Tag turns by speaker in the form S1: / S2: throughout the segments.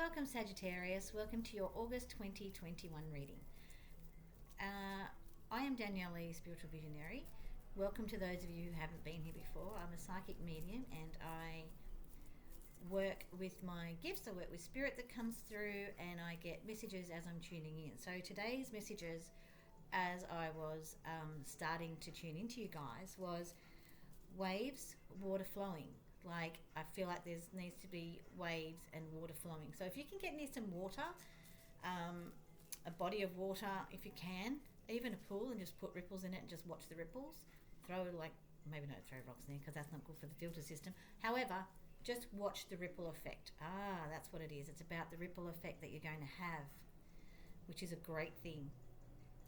S1: Welcome Sagittarius, welcome to your August 2021 reading. I am Danielle Lee, Spiritual Visionary. Welcome to those of you who haven't been here before. I'm a psychic medium and I work with my gifts. I work with spirit that comes through and I get messages as I'm tuning in. So today's messages, as I was starting to tune into you guys, was waves, water flowing. Like, I feel like there needs to be waves and water flowing. So if you can get near some water, a body of water, if you can, even a pool, and just put ripples in it and just watch the ripples. Maybe don't throw rocks in there because that's not good for the filter system. However, just watch the ripple effect. That's what it is. It's about the ripple effect that you're going to have, which is a great thing.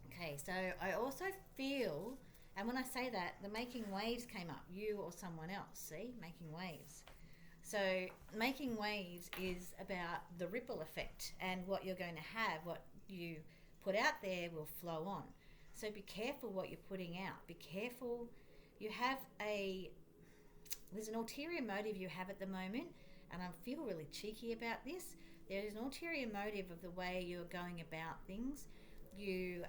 S1: Okay, so I also feel, and when I say that, the making waves came up, you or someone else, see? Making waves. So making waves is about the ripple effect, and what you're going to have, what you put out there will flow on. So be careful what you're putting out. Be careful. There's an ulterior motive you have at the moment, and I feel really cheeky about this. There is an ulterior motive of the way you're going about things. You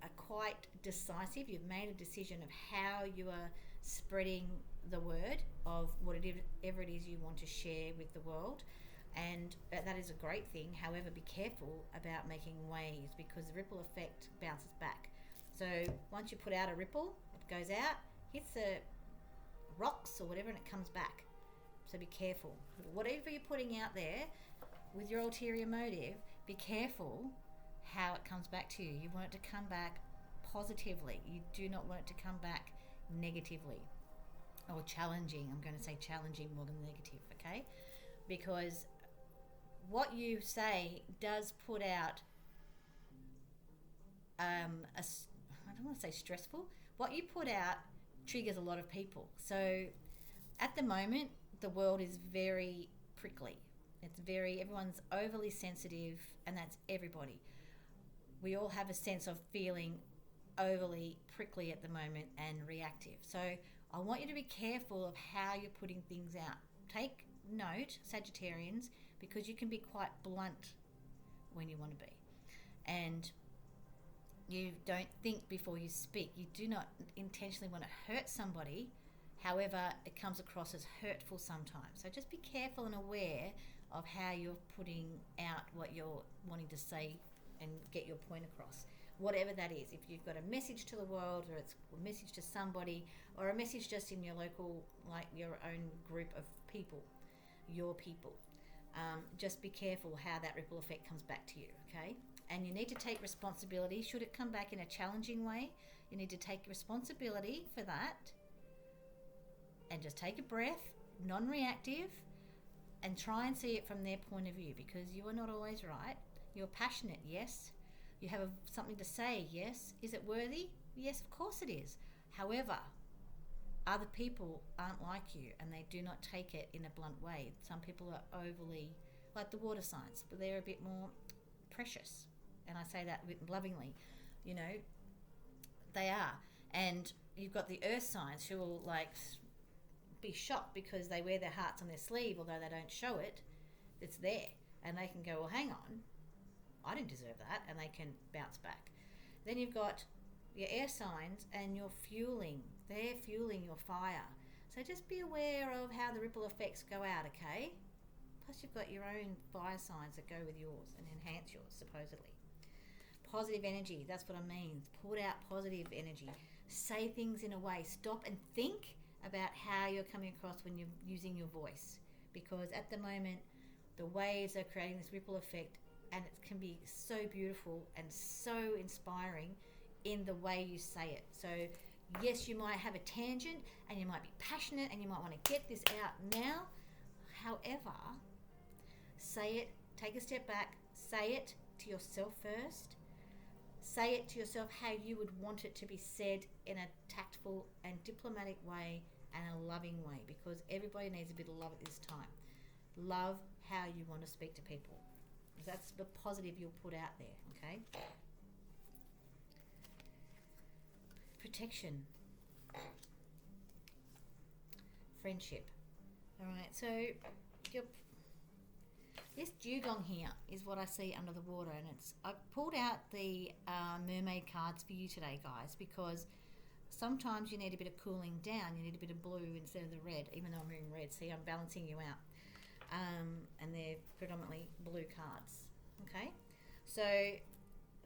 S1: are quite decisive. You've made a decision of how you are spreading the word of whatever it is you want to share with the world, and that is a great thing. However, be careful about making waves because the ripple effect bounces back. So once you put out a ripple, it goes out, hits the rocks or whatever, and it comes back. So be careful. Whatever you're putting out there with your ulterior motive, be careful how it comes back to you. You want it to come back positively. You do not want it to come back negatively or challenging. I'm going to say challenging more than negative, okay? Because what you say does put out I don't want to say stressful. What you put out triggers a lot of people. So at the moment, the world is very prickly. Everyone's overly sensitive, and that's everybody. We all have a sense of feeling overly prickly at the moment and reactive. So I want you to be careful of how you're putting things out. Take note, Sagittarians, because you can be quite blunt when you want to be. And you don't think before you speak. You do not intentionally want to hurt somebody. However, it comes across as hurtful sometimes. So just be careful and aware of how you're putting out what you're wanting to say and get your point across. Whatever that is. If you've got a message to the world, or it's a message to somebody, or a message just in your local, like your own group of people, your people, just be careful how that ripple effect comes back to you, okay? And you need to take responsibility. Should it come back in a challenging way, you need to take responsibility for that and just take a breath, non-reactive, and try and see it from their point of view, because you are not always right. You're passionate, yes. You have something to say, yes. Is it worthy? Yes, of course it is. However, other people aren't like you, and they do not take it in a blunt way. Some people are overly, like the water signs, but they're a bit more precious. And I say that a bit lovingly. You know, they are. And you've got the earth signs who will be shocked because they wear their hearts on their sleeve, although they don't show it. It's there. And they can go, well, hang on, I didn't deserve that, and they can bounce back. Then you've got your air signs, and they're fueling your fire. So just be aware of how the ripple effects go out, okay? Plus you've got your own fire signs that go with yours and enhance yours, supposedly. Positive energy, that's what I mean. Put out positive energy. Say things in a way. Stop and think about how you're coming across when you're using your voice. Because at the moment, the waves are creating this ripple effect, and it can be so beautiful and so inspiring in the way you say it. So yes, you might have a tangent and you might be passionate and you might want to get this out now. However, say it, take a step back, say it to yourself first. Say it to yourself how you would want it to be said in a tactful and diplomatic way and a loving way, because everybody needs a bit of love at this time. Love how you want to speak to people. That's the positive you'll put out there, okay? Protection. Friendship. All right, so This dugong here is what I see under the water, and I pulled out the mermaid cards for you today, guys, because sometimes you need a bit of cooling down. You need a bit of blue instead of the red, even though I'm wearing red. See, I'm balancing you out. And they're predominantly blue cards. Okay, so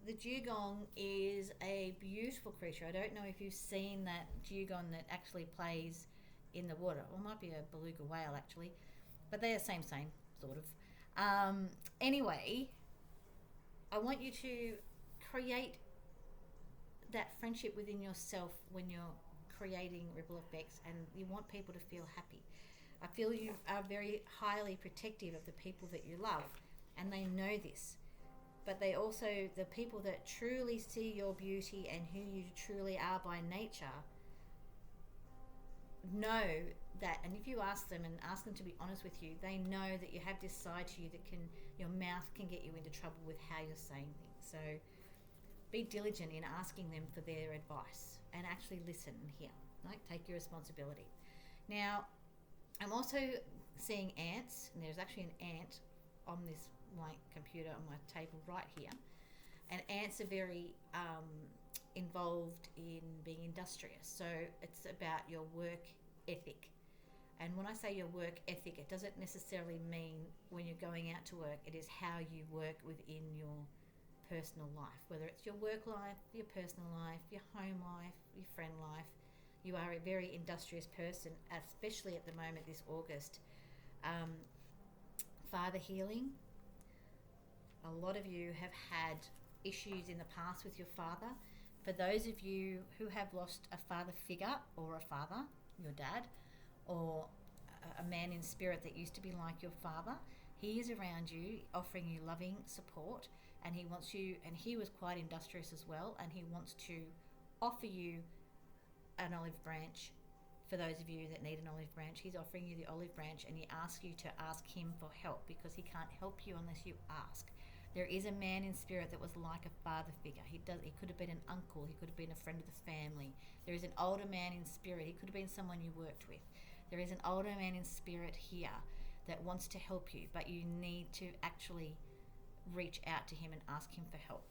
S1: the dugong is a beautiful creature. I don't know if you've seen that dugong that actually plays in the water. Or it might be a beluga whale, actually. But they're the same, sort of. Anyway, I want you to create that friendship within yourself when you're creating ripple effects, and you want people to feel happy. I feel you are very highly protective of the people that you love, and they know this. But they also, the people that truly see your beauty and who you truly are by nature, know that, and if you ask them to be honest with you, they know that you have this side to you that your mouth can get you into trouble with how you're saying things. So be diligent in asking them for their advice and actually listen and hear. Right? Take your responsibility. Now, I'm also seeing ants, and there's actually an ant on this computer on my table right here. And ants are very involved in being industrious. So it's about your work ethic. And when I say your work ethic, it doesn't necessarily mean when you're going out to work. It is how you work within your personal life, whether it's your work life, your personal life, your home life, your friend life. You are a very industrious person, especially at the moment this August. Father healing. A lot of you have had issues in the past with your father. For those of you who have lost a father figure, or a father, your dad, or a man in spirit that used to be like your father, he is around you offering you loving support, and he wants you, and he was quite industrious as well, and he wants to offer you an olive branch. For those of you that need an olive branch, he's offering you the olive branch, and he asks you to ask him for help, because he can't help you unless you ask. There is a man in spirit that was like a father figure. He could have been an uncle. He could have been a friend of the family. There is an older man in spirit. He could have been someone you worked with. There is an older man in spirit here that wants to help you, but you need to actually reach out to him and ask him for help.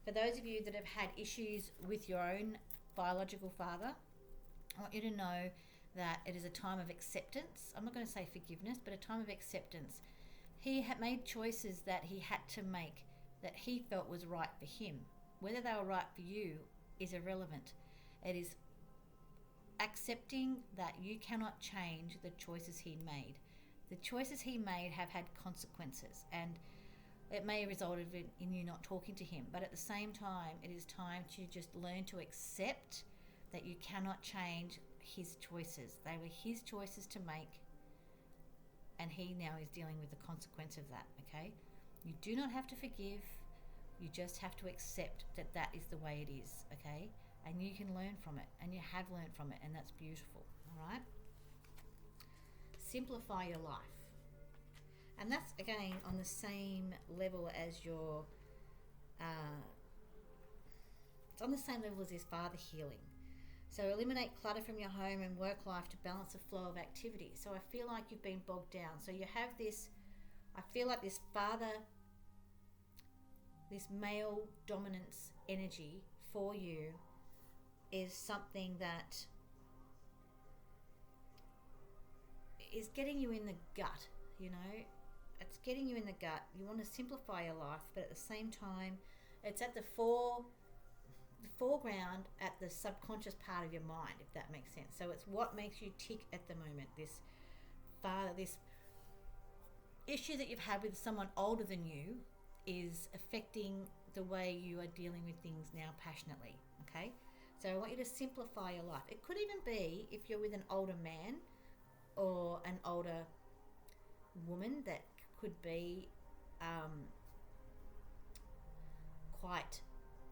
S1: For those of you that have had issues with your own biological father, I want you to know that it is a time of acceptance. I'm not going to say forgiveness, but a time of acceptance. He had made choices that he had to make that he felt was right for him. Whether they were right for you is irrelevant. It is accepting that you cannot change the choices he made. The choices he made have had consequences, and it may have resulted in you not talking to him. But at the same time, it is time to just learn to accept that you cannot change his choices. They were his choices to make, and he now is dealing with the consequence of that, okay? You do not have to forgive. You just have to accept that that is the way it is, okay? And you can learn from it, and you have learned from it, and that's beautiful, all right? Simplify your life. And that's, again, on the same level as your... it's on the same level as this father healing. So eliminate clutter from your home and work life to balance the flow of activity. So I feel like you've been bogged down. So you have this, I feel like this father, this male dominance energy for you is something that is getting you in the gut, you know. It's getting you in the gut. You want to simplify your life, but at the same time, it's at the foreground at the subconscious part of your mind, if that makes sense. So it's what makes you tick at the moment. This issue that you've had with someone older than you is affecting the way you are dealing with things now passionately, okay? So I want you to simplify your life. It could even be if you're with an older man or an older woman that could be quite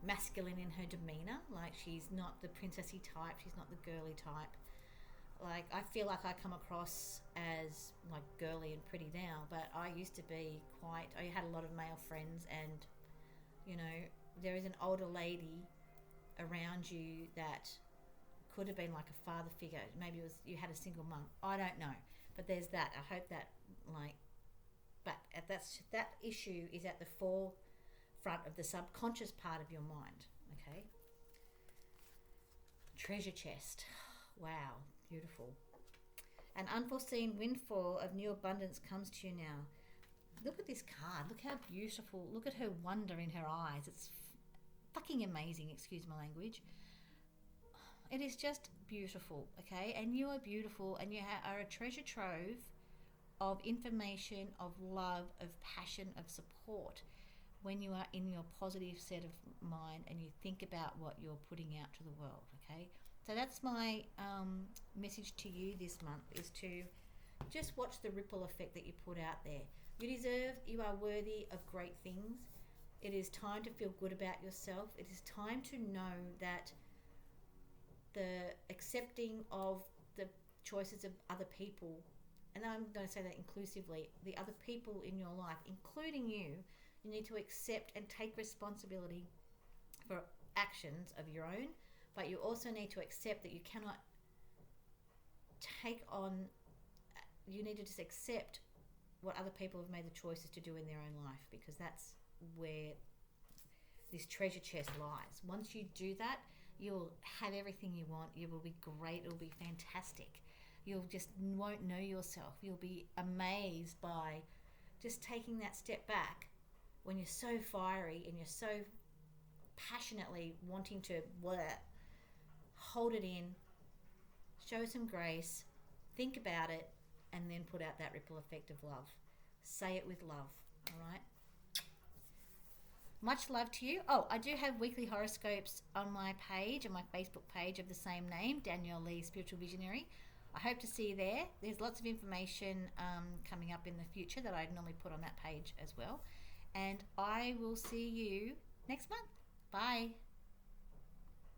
S1: masculine in her demeanor, like she's not the princessy type, she's not the girly type. Like, I feel like I come across as like girly and pretty now, but I used to be I had a lot of male friends, and you know, there is an older lady around you that could have been like a father figure. Maybe it was you had a single mum, I don't know, but there's that. I hope that like but that issue is at the forefront of the subconscious part of your mind. Okay. Treasure chest. Wow, beautiful. An unforeseen windfall of new abundance comes to you now. Look at this card. Look how beautiful. Look at her wonder in her eyes. It's fucking amazing, excuse my language. It is just beautiful, okay? And you are beautiful, and you are a treasure trove of information, of love, of passion, of support when you are in your positive set of mind and you think about what you're putting out to the world, okay? So that's my message to you this month, is to just watch the ripple effect that you put out there. You are worthy of great things. It is time to feel good about yourself. It is time to know that the accepting of the choices of other people, and I'm going to say that inclusively, the other people in your life, including you need to accept and take responsibility for actions of your own, but you also need to accept that you cannot you need to just accept what other people have made the choices to do in their own life, because that's where this treasure chest lies. Once you do that, you'll have everything you want. You will be great. It'll be fantastic. You'll just won't know yourself. You'll be amazed by just taking that step back when you're so fiery and you're so passionately wanting to hold it in, show some grace, think about it, and then put out that ripple effect of love. Say it with love, all right? Much love to you. Oh, I do have weekly horoscopes on my page, on my Facebook page of the same name, Danielle Lee, Spiritual Visionary. I hope to see you there. There's lots of information coming up in the future that I normally put on that page as well. And I will see you next month. Bye.